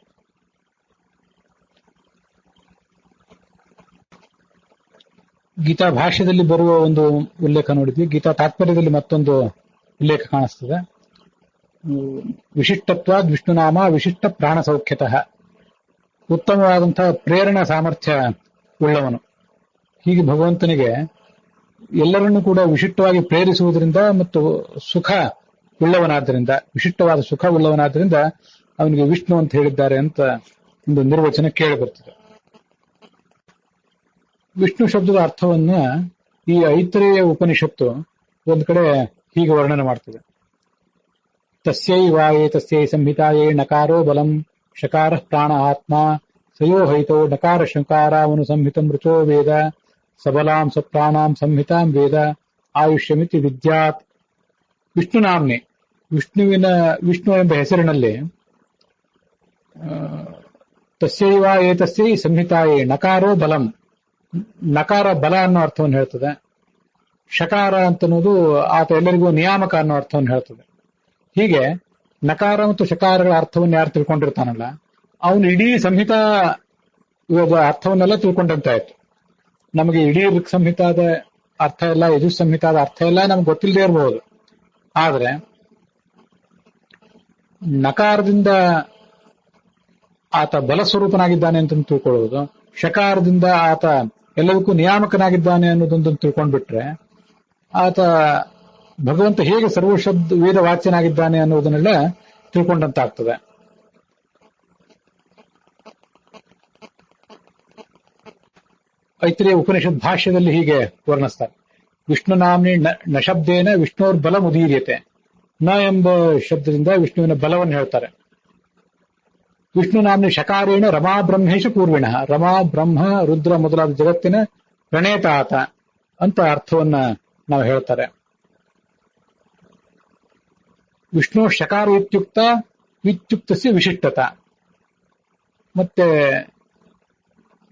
ಗೀತಾ ಭಾಷ್ಯದಲ್ಲಿ ಬರುವ ಒಂದು ಉಲ್ಲೇಖ ನೋಡಿದ್ವಿ. ಗೀತಾ ತಾತ್ಪರ್ಯದಲ್ಲಿ ಮತ್ತೊಂದು ಉಲ್ಲೇಖ ಕಾಣಿಸ್ತದೆ. ವಿಶಿಷ್ಟತ್ವಾದ್ ವಿಷ್ಣುನಾಮ ವಿಶಿಷ್ಟ ಪ್ರಾಣ ಸೌಖ್ಯತಃ, ಉತ್ತಮವಾದಂತಹ ಪ್ರೇರಣಾ ಸಾಮರ್ಥ್ಯ ಉಳ್ಳವನು. ಹೀಗೆ ಭಗವಂತನಿಗೆ ಎಲ್ಲರನ್ನೂ ಕೂಡ ವಿಶಿಷ್ಟವಾಗಿ ಪ್ರೇರಿಸುವುದರಿಂದ ಮತ್ತು ಸುಖ ಉಳ್ಳವನಾದ್ದರಿಂದ, ವಿಶಿಷ್ಟವಾದ ಸುಖ ಉಳ್ಳವನಾದ್ದರಿಂದ ಅವನಿಗೆ ವಿಷ್ಣು ಅಂತ ಹೇಳಿದ್ದಾರೆ ಅಂತ ಒಂದು ನಿರ್ವಚನ ಕೇಳಿ ಬರ್ತದೆ. ವಿಷ್ಣು ಶಬ್ದದ ಅರ್ಥವನ್ನ ಈ ಐತರೇಯ ಉಪನಿಷತ್ತು ಒಂದ್ ಕಡೆ ಹೀಗೆ ವರ್ಣನೆ ಮಾಡ್ತದೆ. ತಸ್ಯೈ ವಾಯೇ ತಸ್ಯೈ ಸಂಹಿತಾಯೇ ನಕಾರೋ ಬಲಂ ಶಕಾರ ಪ್ರಾಣ ಆತ್ಮ ಸಯೋ ಹೈತೋ ನಕಾರ ಶಂಕಾರಾವನು ಸಂಹಿತಂ ರುಚೋ ವೇದ ಸಬಲಾಂ ಸಪ್ರಾಣಾಂ ಸಂಹಿತಾಂ ವೇದ ಆಯುಷ್ಯಮಿತಿ ವಿದ್ಯಾತ್. ವಿಷ್ಣುನಾಮ್ನೆ, ವಿಷ್ಣು ಎಂಬ ಹೆಸರಿನಲ್ಲಿ ತಸ್ಯೈವ ಏತಸ್ಯೈ ಸಂಹಿತಾಯೇ ನಕಾರೋ ಬಲಂ, ನಕಾರ ಬಲ ಅನ್ನೋ ಅರ್ಥವನ್ನು ಹೇಳ್ತದೆ. ಶಕಾರ ಅಂತನ್ನೋದು ಆತ ಎಲ್ಲರಿಗೂ ನಿಯಾಮಕ ಅನ್ನೋ ಅರ್ಥವನ್ನು ಹೇಳ್ತದೆ. ಹೀಗೆ ನಕಾರ ಮತ್ತು ಶಕಾರಗಳ ಅರ್ಥವನ್ನು ಯಾರು ತಿಳ್ಕೊಂಡಿರ್ತಾನಲ್ಲ ಅವನು ಇಡೀ ಸಂಹಿತಾ ಅರ್ಥವನ್ನೆಲ್ಲ ತಿಳ್ಕೊಂಡಂತಾಯ್ತು. ನಮಗೆ ಇಡೀ ಋಕ್ ಸಂಹಿತಾದ ಅರ್ಥ ಎಲ್ಲ, ಯಜುಸ್ ಸಂಹಿತಾದ ಅರ್ಥ ಎಲ್ಲ ನಮ್ಗೆ ಗೊತ್ತಿಲ್ಲದೆ ಇರಬಹುದು. ಆದ್ರೆ ನಕಾರದಿಂದ ಆತ ಬಲಸ್ವರೂಪನಾಗಿದ್ದಾನೆ ಅಂತ ತಿಳ್ಕೊಳ್ಳುವುದು, ಶಕಾರದಿಂದ ಆತ ಎಲ್ಲದಕ್ಕೂ ನಿಯಾಮಕನಾಗಿದ್ದಾನೆ ಅನ್ನೋದೊಂದನ್ನು ತಿಳ್ಕೊಂಡ್ಬಿಟ್ರೆ ಆತ ಭಗವಂತ ಹೇಗೆ ಸರ್ವಶಬ್ದ ವೇದ ವಾಚ್ಯನಾಗಿದ್ದಾನೆ ಅನ್ನೋದನ್ನೆಲ್ಲ ತಿಳ್ಕೊಂಡಂತಾಗ್ತದೆ. ಐತ್ರೇಯ ಉಪನಿಷತ್ ಭಾಷ್ಯದಲ್ಲಿ ಹೀಗೆ ವರ್ಣಿಸ್ತಾರೆ. ವಿಷ್ಣುನಾಮ್ನಿ ನ ಶಬ್ದೇನ ವಿಷ್ಣುರ್ ಬಲ ಮುದೀರ್ಯತೆ. ನ ಎಂಬ ಶಬ್ದದಿಂದ ವಿಷ್ಣುವಿನ ಬಲವನ್ನು ಹೇಳ್ತಾರೆ. ವಿಷ್ಣುನಾಮ್ನಿ ಶಕಾರೇಣ ರಮಾ ಬ್ರಹ್ಮೇಶ ಪೂರ್ವಿಣ, ರಮಾ ಬ್ರಹ್ಮ ರುದ್ರ ಮೊದಲಾದ ಜಗತ್ತಿನ ಪ್ರಣೇತ ಆತ ಅಂತ ಅರ್ಥವನ್ನ ನಾವು ಹೇಳ್ತಾರೆ. ವಿಷ್ಣು ಶಕಾರ ಇತ್ಯುಕ್ತ ಇತ್ಯುಕ್ತಸ್ಯ ವಿಶಿಷ್ಟತ, ಮತ್ತೆ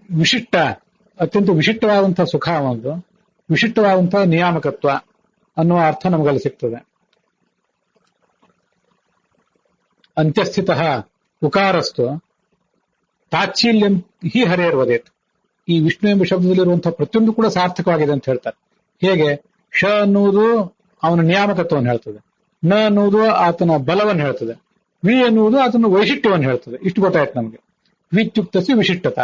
ವಿಶಿಷ್ಟ ಅತ್ಯಂತ ವಿಶಿಷ್ಟವಾದಂತಹ ಸುಖ, ಒಂದು ವಿಶಿಷ್ಟವಾದಂತಹ ನಿಯಾಮಕತ್ವ ಅನ್ನುವ ಅರ್ಥ ನಮಗಲ್ಲಿ ಸಿಗ್ತದೆ. ಅಂತ್ಯಸ್ಥಿತ ಉಕಾರಸ್ತು ತಾಚ್ಛೀಲ್ಯಂ ಹಿ ಹರೇರ್ವದೇತ್. ಈ ವಿಷ್ಣು ಎಂಬ ಶಬ್ದದಲ್ಲಿರುವಂತಹ ಪ್ರತಿಯೊಂದು ಕೂಡ ಸಾರ್ಥಕವಾಗಿದೆ ಅಂತ ಹೇಳ್ತಾರೆ. ಹೇಗೆ ಶ ಅನ್ನುವುದು ಅವನ ನಿಯಾಮಕತ್ವವನ್ನು ಹೇಳ್ತದೆ, ನ ಅನ್ನುವುದು ಆತನ ಬಲವನ್ನು ಹೇಳ್ತದೆ, ವಿ ಎನ್ನುವುದು ಆತನ ವೈಶಿಷ್ಟ್ಯವನ್ನು ಹೇಳ್ತದೆ. ಇಷ್ಟು ಗೊತ್ತಾಯ್ತು ನಮಗೆ. ವಿತ್ಯುಕ್ತಸ್ಯ ವಿಶಿಷ್ಟತ.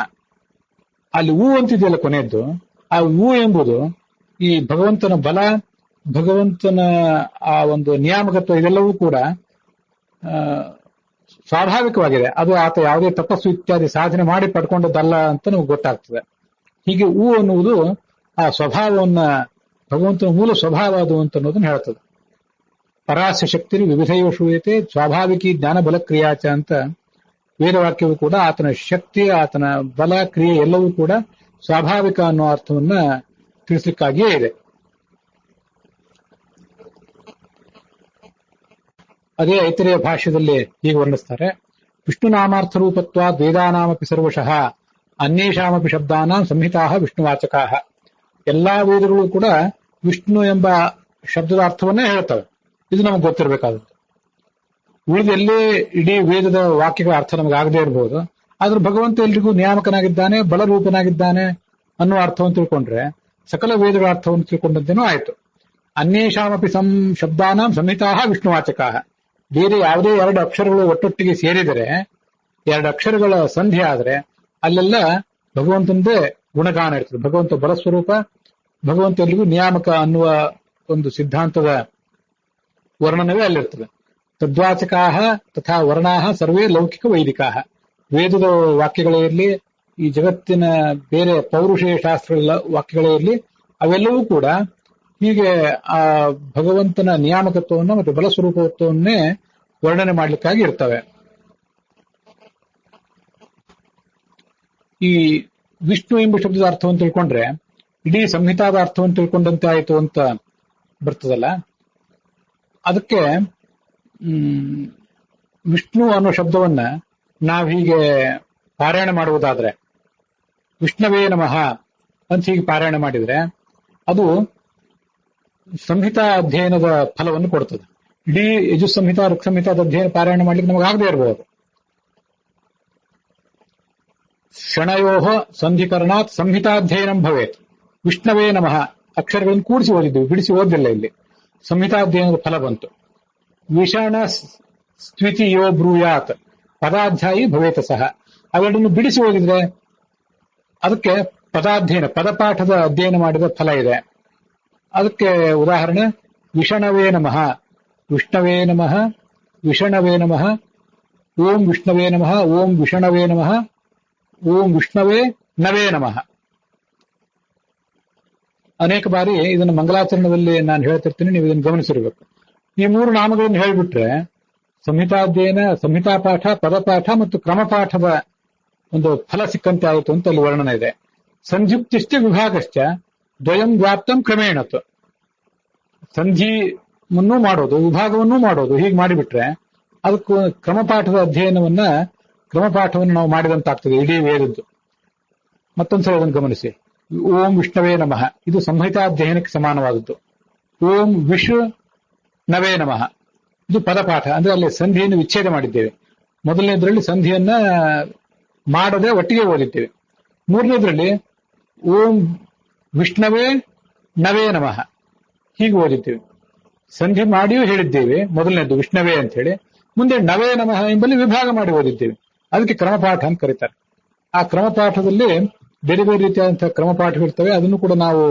ಅಲ್ಲಿ ಹೂ ಅಂತಿದೆಯಲ್ಲ ಕೊನೆಯದ್ದು, ಆ ಹೂ ಎಂಬುದು ಈ ಭಗವಂತನ ಬಲ, ಭಗವಂತನ ಆ ಒಂದು ನಿಯಾಮಕತ್ವ, ಇದೆಲ್ಲವೂ ಕೂಡ ಸ್ವಾಭಾವಿಕವಾಗಿದೆ. ಅದು ಆತ ಯಾವುದೇ ತಪಸ್ಸು ಇತ್ಯಾದಿ ಸಾಧನೆ ಮಾಡಿ ಪಡ್ಕೊಂಡದ್ದಲ್ಲ ಅಂತ ನಮ್ಗೆ ಗೊತ್ತಾಗ್ತದೆ. ಹೀಗೆ ಹೂ ಅನ್ನುವುದು ಆ ಸ್ವಭಾವವನ್ನ, ಭಗವಂತನ ಮೂಲ ಸ್ವಭಾವ ಅದು ಅಂತ ಅನ್ನೋದನ್ನ ಹೇಳ್ತದೆ. ಪರಾಸ್ಯ ಶಕ್ತಿ ವಿವಿಧೈವ ಶೂಯತೆ ಸ್ವಾಭಾವಿಕಿ ಜ್ಞಾನ ಬಲ ಕ್ರಿಯಾಚ ಅಂತ ವೇದವಾಕ್ಯವು ಕೂಡ ಆತನ ಶಕ್ತಿ, ಆತನ ಬಲ, ಕ್ರಿಯೆ ಎಲ್ಲವೂ ಕೂಡ ಸ್ವಾಭಾವಿಕ ಅನ್ನೋ ಅರ್ಥವನ್ನ ತಿಳಿಸಲಿಕ್ಕಾಗಿಯೇ ಇದೆ. ಅದೇ ಐತರೇಯ ಭಾಷ್ಯದಲ್ಲಿ ಹೀಗೆ ವರ್ಣಿಸ್ತಾರೆ. ವಿಷ್ಣುನಾಮಾರ್ಥ ರೂಪತ್ವ ವೇದಾನಾಮಪಿ ಸರ್ವಶಃ ಅನ್ಯೇಷಾಮಪಿ ಶಬ್ದಾನಾಂ ಸಂಹಿತಾ ವಿಷ್ಣುವಾಚಕಾ. ಎಲ್ಲಾ ವೇದಗಳು ಕೂಡ ವಿಷ್ಣು ಎಂಬ ಶಬ್ದದ ಅರ್ಥವನ್ನೇ ಹೇಳ್ತವೆ. ಇದು ನಮಗೆ ಗೊತ್ತಿರಬೇಕಾದದ್ದು. ಉಳಿದೆಲ್ಲೇ ಇಡೀ ವೇದದ ವಾಕ್ಯಗಳ ಅರ್ಥ ನಮಗೆ ಆಗದೇ ಇರಬಹುದು. ಆದ್ರೆ ಭಗವಂತ ಎಲ್ರಿಗೂ ನಿಯಾಮಕನಾಗಿದ್ದಾನೆ, ಬಲರೂಪನಾಗಿದ್ದಾನೆ ಅನ್ನುವ ಅರ್ಥವನ್ನು ತಿಳ್ಕೊಂಡ್ರೆ ಸಕಲ ವೇದಗಳ ಅರ್ಥವನ್ನು ತಿಳ್ಕೊಂಡಂತೇನೂ ಆಯ್ತು. ಅನ್ಯೇಷಾಮಪಿ ಶಬ್ದಾನಾಂ ಸಂಹಿತಾ ವಿಷ್ಣುವಾಚಕಾ. ಬೇರೆ ಯಾವುದೇ ಎರಡು ಅಕ್ಷರಗಳು ಒಟ್ಟೊಟ್ಟಿಗೆ ಸೇರಿದರೆ, ಎರಡು ಅಕ್ಷರಗಳ ಸಂಧಿ ಆದ್ರೆ ಅಲ್ಲೆಲ್ಲ ಭಗವಂತನದೇ ಗುಣಗಾನ ಇರ್ತದೆ. ಭಗವಂತ ಬಲಸ್ವರೂಪ, ಭಗವಂತ ಎಲ್ಲಿಗೂ ನಿಯಾಮಕ ಅನ್ನುವ ಒಂದು ಸಿದ್ಧಾಂತದ ವರ್ಣನವೇ ಅಲ್ಲಿರ್ತದೆ. ತದ್ವಾಚಕಾ ತಥಾ ವರ್ಣಾ ಸರ್ವೇ ಲೌಕಿಕ ವೈದಿಕಾ. ವೇದದ ವಾಕ್ಯಗಳೇ ಇರಲಿ, ಈ ಜಗತ್ತಿನ ಬೇರೆ ಪೌರುಷೇಯ ಶಾಸ್ತ್ರಗಳ ವಾಕ್ಯಗಳೇ ಇರಲಿ, ಅವೆಲ್ಲವೂ ಕೂಡ ಹೀಗೆ ಆ ಭಗವಂತನ ನಿಯಾಮಕತ್ವವನ್ನು ಮತ್ತು ಬಲಸ್ವರೂಪತ್ವವನ್ನೇ ವರ್ಣನೆ ಮಾಡಲಿಕ್ಕಾಗಿ ಇರ್ತವೆ. ಈ ವಿಷ್ಣು ಎಂಬ ಶಬ್ದದ ಅರ್ಥವನ್ನು ತಿಳ್ಕೊಂಡ್ರೆ ಇಡೀ ಸಂಹಿತಾದ ಅರ್ಥವನ್ನು ತಿಳ್ಕೊಂಡಂತೆ ಆಯಿತು ಅಂತ ಬರ್ತದಲ್ಲ. ಅದಕ್ಕೆ ವಿಷ್ಣು ಅನ್ನೋ ಶಬ್ದವನ್ನ ನಾವು ಹೀಗೆ ಪಾರಾಯಣ ಮಾಡುವುದಾದ್ರೆ, ವಿಷ್ಣವೇ ನಮಃ ಅಂತ ಹೀಗೆ ಪಾರಾಯಣ ಮಾಡಿದ್ರೆ ಅದು ಸಂಹಿತಾ ಅಧ್ಯಯನದ ಫಲವನ್ನು ಕೊಡ್ತದೆ. ಇಡೀ ಯಜುಸ್ ಸಂಹಿತಾ ಋಕ್ ಸಂಹಿತಾದ ಅಧ್ಯಯನ ಪಾರಾಯಣ ಮಾಡ್ಲಿಕ್ಕೆ ನಮಗೆ ಆಗದೆ ಇರಬಹುದು. ಕ್ಷಣಯೋ ಸಂಧಿಕರಣಾತ್ ಸಂಹಿತಾಧ್ಯಯನಂ ಭವೇತ್. ವಿಷ್ಣವೇ ನಮಃ ಅಕ್ಷರಗಳನ್ನು ಕೂಡಿಸಿ ಓದಿದ್ವಿ, ಬಿಡಿಸಿ ಓದಿಲ್ಲ. ಇಲ್ಲಿ ಸಂಹಿತಾಧ್ಯಯನದ ಫಲ ಬಂತು. ವಿಷಣ ಸ್ಥಿತಿಯೋ ಬ್ರೂಯಾತ್ ಪದಾಧ್ಯಾಯಿ ಭವೇತ ಸಹ. ಅವೆರಡನ್ನು ಬಿಡಿಸಿ ಓದಿದ್ರೆ ಅದಕ್ಕೆ ಪದಾಧ್ಯಯನ, ಪದಪಾಠದ ಅಧ್ಯಯನ ಮಾಡಿದ ಫಲ ಇದೆ. ಅದಕ್ಕೆ ಉದಾಹರಣೆ ವಿಷಣವೇ ನಮಃ, ವಿಷ್ಣವೇ ನಮಃ, ವಿಷಣವೇ ನಮಃ, ಓಂ ವಿಷ್ಣವೇ ನಮಃ, ಓಂ ವಿಷಣವೇ ನಮಃ, ಓಂ ವಿಷ್ಣವೇ ನವೇ ನಮಃ. ಅನೇಕ ಬಾರಿ ಇದನ್ನು ಮಂಗಲಾಚರಣದಲ್ಲಿ ನಾನು ಹೇಳ್ತಿರ್ತೀನಿ, ನೀವು ಇದನ್ನು ಗಮನಿಸಿರ್ಬೇಕು. ಈ ಮೂರು ನಾಮಗಳನ್ನು ಹೇಳಿಬಿಟ್ರೆ ಸಂಹಿತಾಧ್ಯಯನ, ಸಂಹಿತಾ ಪಾಠ, ಪದಪಾಠ ಮತ್ತು ಕ್ರಮಪಾಠದ ಒಂದು ಫಲ ಸಿಕ್ಕಂತೆ ಆಯಿತು ಅಂತ ಅಲ್ಲಿ ವರ್ಣನೆ ಇದೆ. ಸಂಧ್ಯುಕ್ತಿಶ್ಚ ವಿಭಾಗಶ್ಚ ದ್ವಯಂ ವ್ಯಾಪ್ತಂ ಕ್ರಮೇಣತ್ತು. ಸಂಧಿಯನ್ನು ಮಾಡೋದು, ವಿಭಾಗವನ್ನೂ ಮಾಡೋದು, ಹೀಗೆ ಮಾಡಿಬಿಟ್ರೆ ಅದಕ್ಕೂ ಕ್ರಮಪಾಠದ ಅಧ್ಯಯನವನ್ನ, ಕ್ರಮಪಾಠವನ್ನು ನಾವು ಮಾಡಿದಂತಾಗ್ತದೆ ಇಡೀ ವೇದದ್ದು. ಮತ್ತೊಂದ್ಸಲ ಅದನ್ನು ಗಮನಿಸಿ. ಓಂ ವಿಷ್ಣವೇ ನಮಃ, ಇದು ಸಂಹಿತಾಧ್ಯಯನಕ್ಕೆ ಸಮಾನವಾದದ್ದು. ಓಂ ವಿಷು ನವೇ ನಮಃ, ಇದು ಪದಪಾಠ. ಅಂದ್ರೆ ಅಲ್ಲಿ ಸಂಧಿಯನ್ನು ವಿಚ್ಛೇದ ಮಾಡಿದ್ದೇವೆ. ಮೊದಲನೇದ್ರಲ್ಲಿ ಸಂಧಿಯನ್ನ ಮಾಡದೆ ಒಟ್ಟಿಗೆ ಓದಿದ್ದೇವೆ. ಮೂರನೇದ್ರಲ್ಲಿ ಓಂ ವಿಷ್ಣವೇ ನವೇ ನಮಃ ಹೀಗೆ ಓದಿದ್ದೇವೆ. ಸಂಧಿ ಮಾಡಿಯೂ ಹೇಳಿದ್ದೇವೆ, ಮೊದಲನೇದು ವಿಷ್ಣವೇ ಅಂತ ಹೇಳಿ. ಮುಂದೆ ನವೇ ನಮಃ ಎಂಬಲ್ಲಿ ವಿಭಾಗ ಮಾಡಿ ಓದಿದ್ದೇವೆ. ಅದಕ್ಕೆ ಕ್ರಮಪಾಠ ಅಂತ ಕರೀತಾರೆ. ಆ ಕ್ರಮಪಾಠದಲ್ಲಿ ಬೇರೆ ಬೇರೆ ರೀತಿಯಾದಂತಹ ಕ್ರಮಪಾಠಗಳಿರ್ತವೆ. ಅದನ್ನು ಕೂಡ ನಾವು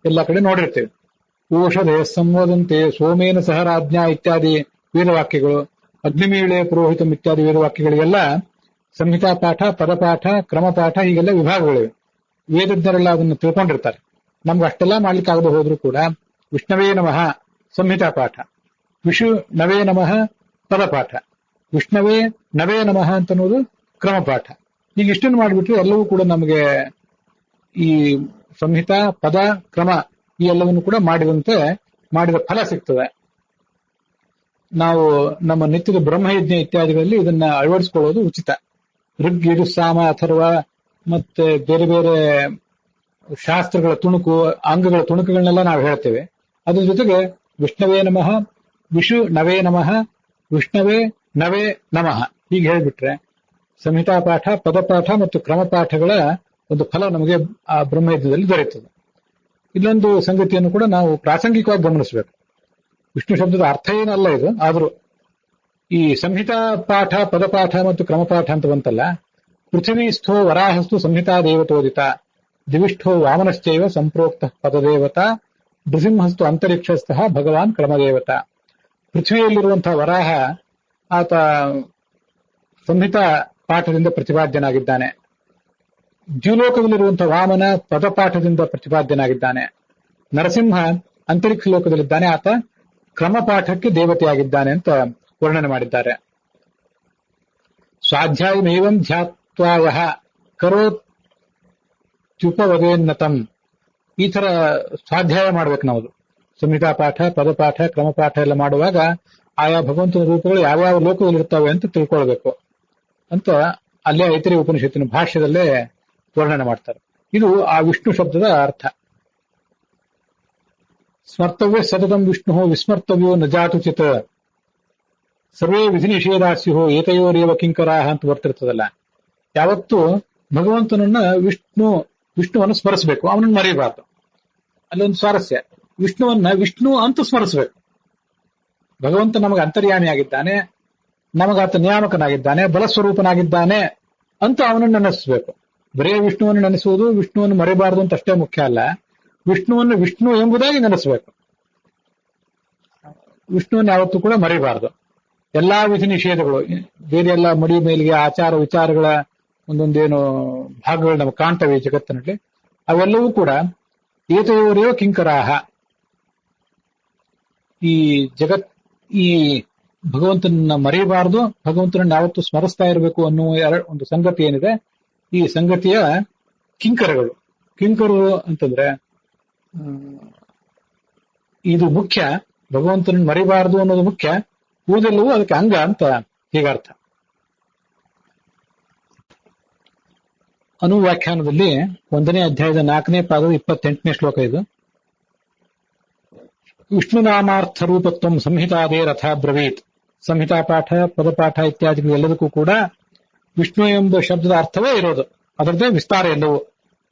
ಎಲ್ಲ ಕಡೆ ನೋಡಿರ್ತೇವೆ. ಓಷಧಯ ಸಂವದಂತೆ ಸೋಮೇನ ಸಹ ರಾಜ್ಞಾ ಇತ್ಯಾದಿ ವೇದವಾಕ್ಯಗಳು, ಅಗ್ನಿಮೀಳೆ ಪುರೋಹಿತಂ ಇತ್ಯಾದಿ ವೇದವಾಕ್ಯಗಳಿಗೆಲ್ಲ ಸಂಹಿತಾ ಪಾಠ, ಪದಪಾಠ, ಕ್ರಮಪಾಠ ಹೀಗೆಲ್ಲ ವಿಭಾಗಗಳಿವೆ. ವೇದಜ್ಞರೆಲ್ಲ ಅದನ್ನು ತಿಳ್ಕೊಂಡಿರ್ತಾರೆ. ನಮ್ಗೆ ಅಷ್ಟೆಲ್ಲ ಮಾಡ್ಲಿಕ್ಕೆ ಆಗದೆ ಹೋದ್ರೂ ಕೂಡ ವಿಷ್ಣವೇ ನಮಃ ಸಂಹಿತಾ ಪಾಠ, ವಿಷು ನವೇ ನಮಃ ಪದಪಾಠ, ವಿಷ್ಣವೇ ನವೇ ನಮಃ ಅಂತನ್ನೋದು ಕ್ರಮಪಾಠ. ಈಗ ಇಷ್ಟನ್ನು ಮಾಡಿಬಿಟ್ರೆ ಎಲ್ಲವೂ ಕೂಡ ನಮಗೆ ಈ ಸಂಹಿತಾ, ಪದ, ಕ್ರಮ ಈ ಎಲ್ಲವನ್ನು ಕೂಡ ಮಾಡಿದ ಫಲ ಸಿಗ್ತದೆ. ನಾವು ನಮ್ಮ ನಿತ್ಯದ ಬ್ರಹ್ಮಯಜ್ಞ ಇತ್ಯಾದಿಗಳಲ್ಲಿ ಇದನ್ನ ಅಳವಡಿಸಿಕೊಳ್ಳೋದು ಉಚಿತ. ಋಗ್, ಯಜುಃ, ಸಾಮ, ಅಥರ್ವ ಮತ್ತೆ ಬೇರೆ ಬೇರೆ ಶಾಸ್ತ್ರಗಳ ತುಣುಕು, ಅಂಗಗಳ ತುಣುಕುಗಳನ್ನೆಲ್ಲ ನಾವು ಹೇಳ್ತೇವೆ. ಅದ್ರ ಜೊತೆಗೆ ವಿಷ್ಣವೇ ನಮಃ, ವಿಷು ನವೇ ನಮಃ, ವಿಷ್ಣವೇ ನವೇ ನಮಃ ಹೀಗೆ ಹೇಳ್ಬಿಟ್ರೆ ಸಂಹಿತಾ ಪಾಠ, ಪದಪಾಠ ಮತ್ತು ಕ್ರಮಪಾಠಗಳ ಒಂದು ಫಲ ನಮಗೆ ಆ ಬ್ರಹ್ಮಯಜ್ಞದಲ್ಲಿ ದೊರೆಯುತ್ತದೆ. ಇಲ್ಲೊಂದು ಸಂಗತಿಯನ್ನು ಕೂಡ ನಾವು ಪ್ರಾಸಂಗಿಕವಾಗಿ ಗಮನಿಸಬೇಕು. ವಿಷ್ಣು ಶಬ್ದದ ಅರ್ಥ ಏನಲ್ಲ ಇದು, ಆದರೂ ಈ ಸಂಹಿತಾ ಪಾಠ, ಪದಪಾಠ ಮತ್ತು ಕ್ರಮಪಾಠ ಅಂತ ಬಂತಲ್ಲ, ಪೃಥ್ವೀಸ್ಥೋ ವರಾಹಸ್ತು ಸಂಹಿತಾ ದೇವತೋದಿತ, ದಿವಿಷ್ಠೋ ವಾಮನಶ್ಚೈವ ಸಂಪ್ರೋಕ್ತ ಪದದೇವತಾ, ನೃಸಿಂಹಸ್ತು ಅಂತರಿಕ್ಷಸ್ಥಃ ಭಗವಾನ್ ಕ್ರಮದೇವತ. ಪೃಥ್ವಿಯಲ್ಲಿರುವಂತಹ ವರಾಹ ಆತ ಸಂಹಿತಾ ಪಾಠದಿಂದ ಪ್ರತಿಪಾದ್ಯನಾಗಿದ್ದಾನೆ. ದ್ಯುಲೋಕದಲ್ಲಿರುವಂತಹ ವಾಮನ ಪದಪಾಠದಿಂದ ಪ್ರತಿಪಾದ್ಯನಾಗಿದ್ದಾನೆ. ನರಸಿಂಹ ಅಂತರಿಕ್ಷ ಲೋಕದಲ್ಲಿದ್ದಾನೆ, ಆತ ಕ್ರಮಪಾಠಕ್ಕೆ ದೇವತೆಯಾಗಿದ್ದಾನೆ ಅಂತ ವರ್ಣನೆ ಮಾಡಿದ್ದಾರೆ. ಸ್ವಾಧ್ಯಾಯಮೇವಂ ಧ್ಯಾತ್ವಾಯ ಕರೋತ್ಯುಪವದೇನ್ನತಂ, ಈ ತರ ಸ್ವಾಧ್ಯಾಯ ಮಾಡ್ಬೇಕು ನಾವು. ಸಂಹಿತಾ ಪಾಠ, ಪದಪಾಠ, ಕ್ರಮಪಾಠ ಎಲ್ಲ ಮಾಡುವಾಗ ಆಯಾ ಭಗವಂತನ ರೂಪಗಳು ಯಾವ್ಯಾವ ಲೋಕದಲ್ಲಿರ್ತವೆ ಅಂತ ತಿಳ್ಕೊಳ್ಬೇಕು ಅಂತ ಅಲ್ಲೇ ಐತರೇಯ ಉಪನಿಷತ್ತಿನ ಭಾಷ್ಯದಲ್ಲೇ ವರ್ಣನೆ ಮಾಡ್ತಾರೆ. ಇದು ಆ ವಿಷ್ಣು ಶಬ್ದದ ಅರ್ಥ. ಸ್ಮರ್ತವ್ಯ ಸತತಂ ವಿಷ್ಣು ವಿಸ್ಮರ್ತವ್ಯೋ ನ ಜಾತು ಚಿತ್, ಸರ್ವೇ ವಿಧಿ ನಿಷೇಧಾಸ್ಯೋ ಏತಯೋರೇವ ಕಿಂಕರಾಹ ಅಂತ ಬರ್ತಿರ್ತದಲ್ಲ. ಯಾವತ್ತು ಭಗವಂತನನ್ನ ವಿಷ್ಣುವನ್ನು ಸ್ಮರಿಸಬೇಕು, ಅವನನ್ನು ಮರೆಯಬಾರ್ದು. ಅಲ್ಲೊಂದು ಸ್ವಾರಸ್ಯ, ವಿಷ್ಣುವನ್ನ ವಿಷ್ಣು ಅಂತ ಸ್ಮರಿಸಬೇಕು. ಭಗವಂತ ನಮಗೆ ಅಂತರ್ಯಾಮಿಯಾಗಿದ್ದಾನೆ, ನಮಗಾತ ನಿಯಾಮಕನಾಗಿದ್ದಾನೆ, ಬಲಸ್ವರೂಪನಾಗಿದ್ದಾನೆ ಅಂತ ಅವನನ್ನು ನೆನೆಸಬೇಕು. ಬರೇ ವಿಷ್ಣುವನ್ನು ನೆನೆಸುವುದು, ವಿಷ್ಣುವನ್ನು ಮರೆಯಬಾರದು ಅಂತ ಅಷ್ಟೇ ಮುಖ್ಯ ಅಲ್ಲ, ವಿಷ್ಣುವನ್ನು ವಿಷ್ಣು ಎಂಬುದಾಗಿ ನೆನೆಸಬೇಕು. ವಿಷ್ಣುವನ್ನು ಯಾವತ್ತೂ ಕೂಡ ಮರೆಯಬಾರದು. ಎಲ್ಲಾ ವಿಧಿ ನಿಷೇಧಗಳು, ಬೇರೆ ಎಲ್ಲ ಮಡಿ ಮೇಲಿಗೆ ಆಚಾರ ವಿಚಾರಗಳ ಒಂದೊಂದೇನು ಭಾಗಗಳು ನಮಗೆ ಕಾಣ್ತವೆ ಈ ಜಗತ್ತಿನಲ್ಲಿ, ಅವೆಲ್ಲವೂ ಕೂಡ ಏತಯೋರೇವ ಕಿಂಕರಾಹ, ಈ ಭಗವಂತನನ್ನ ಮರೆಯಬಾರದು, ಭಗವಂತನನ್ನ ಯಾವತ್ತೂ ಸ್ಮರಿಸ್ತಾ ಇರಬೇಕು ಅನ್ನುವ ಒಂದು ಸಂಗತಿ ಏನಿದೆ, ಈ ಸಂಗತಿಯ ಕಿಂಕರಗಳು. ಕಿಂಕರರು ಅಂತಂದ್ರೆ ಇದು ಮುಖ್ಯ, ಭಗವಂತನನ್ನು ಮರೆಯಬಾರದು ಅನ್ನೋದು ಮುಖ್ಯ, ಉಳಿದೆಲ್ಲವೂ ಅದಕ್ಕೆ ಅಂಗ ಅಂತ ಹೀಗರ್ಥ. ಅನುವ್ಯಾಖ್ಯಾನದಲ್ಲಿ 1ನೇ ಅಧ್ಯಾಯದ 4ನೇ ಪಾದದ 28ನೇ ಶ್ಲೋಕ ಇದು. ವಿಷ್ಣುನಾಮಾರ್ಥ ರೂಪತ್ವಂ ಸಂಹಿತಾದೇ ರಥ ಬ್ರವೀತ್. ಸಂಹಿತಾ ಪಾಠ, ಪದಪಾಠ ಇತ್ಯಾದಿಗಳು ಎಲ್ಲದಕ್ಕೂ ಕೂಡ ವಿಷ್ಣು ಎಂಬ ಶಬ್ದದ ಅರ್ಥವೇ ಇರೋದು, ಅದರದ್ದೇ ವಿಸ್ತಾರ ಎಲ್ಲವೂ.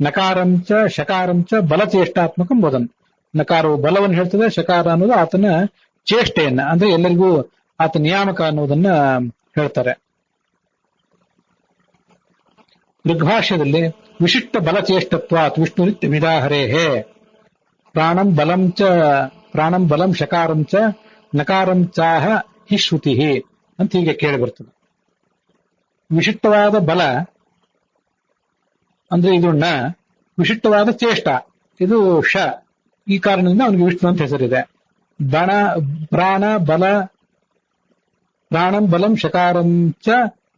ನಕಾರಂಚ ಶಕಾರಂಚ ಬಲಚೇಷ್ಟಾತ್ಮಕಂ ವದನ್. ನಕಾರವು ಬಲವನ್ನು ಹೇಳ್ತದೆ, ಶಕಾರ ಅನ್ನೋದು ಆತನ ಚೇಷ್ಟೆಯನ್ನ, ಅಂದ್ರೆ ಎಲ್ಲರಿಗೂ ಆತ ನಿಯಾಮಕ ಅನ್ನೋದನ್ನ ಹೇಳ್ತಾರೆ. ಋಗ್ಭಾಷ್ಯದಲ್ಲಿ ವಿಶಿಷ್ಟ ಬಲಚೇಷ್ಟತ್ವಾತ್ ವಿಷ್ಣು ನಿತ್ಯ ಮಿದಾಹರೇಹೇ ಪ್ರಾಣಂ ಬಲಂ ಶಕಾರಂಚ ನಕಾರಂಚಾಹ ಹಿ ಶ್ರುತಿ ಅಂತ ಹೀಗೆ ಕೇಳಿ ಬರ್ತದೆ. ವಿಶಿಷ್ಟವಾದ ಬಲ ಅಂದ್ರೆ ಇದು ಣ, ವಿಶಿಷ್ಟವಾದ ಚೇಷ್ಟ ಇದು ಶ, ಈ ಕಾರಣದಿಂದ ಅವನಿಗೆ ವಿಷ್ಣು ಅಂತ ಹೆಸರಿದೆ. ಪ್ರಾಣ, ಬಲ, ಪ್ರಾಣಂ ಬಲಂ ಶಕಾರಂಚ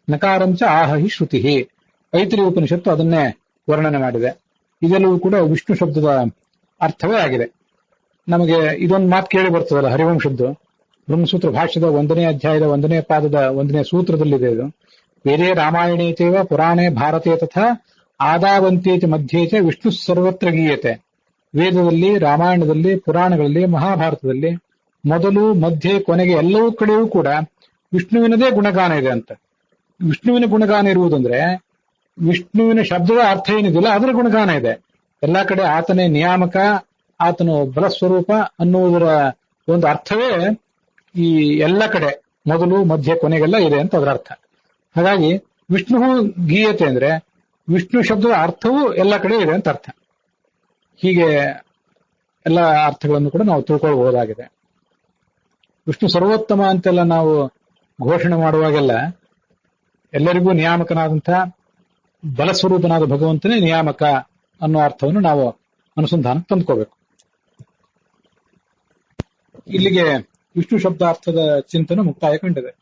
ನಕಾರಂಚ ಆಹಿ ಶ್ರುತಿ. ಐತರೇಯ ಉಪನಿಷತ್ತು ಅದನ್ನೇ ವರ್ಣನೆ ಮಾಡಿದೆ. ಇದೆಲ್ಲವೂ ಕೂಡ ವಿಷ್ಣು ಶಬ್ದದ ಅರ್ಥವೇ ಆಗಿದೆ. ನಮಗೆ ಇದೊಂದು ಮಾತು ಕೇಳಿ ಬರ್ತದಲ್ಲ, ಹರಿವಂಶದ್ದು ಬ್ರಹ್ಮಸೂತ್ರ ಭಾಷ್ಯದ 1ನೇ ಅಧ್ಯಾಯದ 1ನೇ ಪಾದದ 1ನೇ ಸೂತ್ರದಲ್ಲಿದೆ ಇದು. ವೇದೇ ರಾಮಾಯಣೇ ಚೈವ ಪುರಾಣೇ ಭಾರತೆ ತಥಾ ಆದಾವಂತೆ ಚ ಮಧ್ಯೆ ಚ ವಿಷ್ಣು ಸರ್ವತ್ರ ಗೀಯತೆ. ವೇದದಲ್ಲಿ, ರಾಮಾಯಣದಲ್ಲಿ, ಪುರಾಣಗಳಲ್ಲಿ, ಮಹಾಭಾರತದಲ್ಲಿ ಮೊದಲು ಮಧ್ಯೆ ಕೊನೆಗೆ ಎಲ್ಲವೂ ಕಡೆಯೂ ಕೂಡ ವಿಷ್ಣುವಿನದೇ ಗುಣಗಾನ ಇದೆ ಅಂತ. ವಿಷ್ಣುವಿನ ಗುಣಗಾನ ಇರುವುದಂದ್ರೆ ವಿಷ್ಣುವಿನ ಶಬ್ದದ ಅರ್ಥ ಏನಿದಿಲ್ಲ ಅದರ ಗುಣಗಾನ ಇದೆ. ಎಲ್ಲಾ ಕಡೆ ಆತನೇ ನಿಯಾಮಕ, ಆತನು ಬಲಸ್ವರೂಪ ಅನ್ನುವುದರ ಒಂದು ಅರ್ಥವೇ ಈ ಎಲ್ಲ ಕಡೆ ಮೊದಲು ಮಧ್ಯೆ ಕೊನೆಗೆಲ್ಲ ಇದೆ ಅಂತ ಅದರ ಅರ್ಥ. ಹಾಗಾಗಿ ವಿಷ್ಣು ಗೀಯತೆ ಅಂದ್ರೆ ವಿಷ್ಣು ಶಬ್ದದ ಅರ್ಥವೂ ಎಲ್ಲ ಕಡೆ ಇದೆ ಅಂತ ಅರ್ಥ. ಹೀಗೆ ಎಲ್ಲ ಅರ್ಥಗಳನ್ನು ಕೂಡ ನಾವು ತಿಳ್ಕೊಳ್ಬಹುದಾಗಿದೆ. ವಿಷ್ಣು ಸರ್ವೋತ್ತಮ ಅಂತೆಲ್ಲ ನಾವು ಘೋಷಣೆ ಮಾಡುವಾಗೆಲ್ಲ ಎಲ್ಲರಿಗೂ ನಿಯಾಮಕನಾದಂಥ ಬಲಸ್ವರೂಪನಾದ ಭಗವಂತನೇ ನಿಯಾಮಕ ಅನ್ನೋ ಅರ್ಥವನ್ನು ನಾವು ಅನುಸಂಧಾನ ತಂದುಕೋಬೇಕು. ಇಲ್ಲಿಗೆ ವಿಷ್ಣು ಶಬ್ದಾರ್ಥದ ಚಿಂತನೆ ಮುಕ್ತಾಯ ಕಂಡಿದೆ.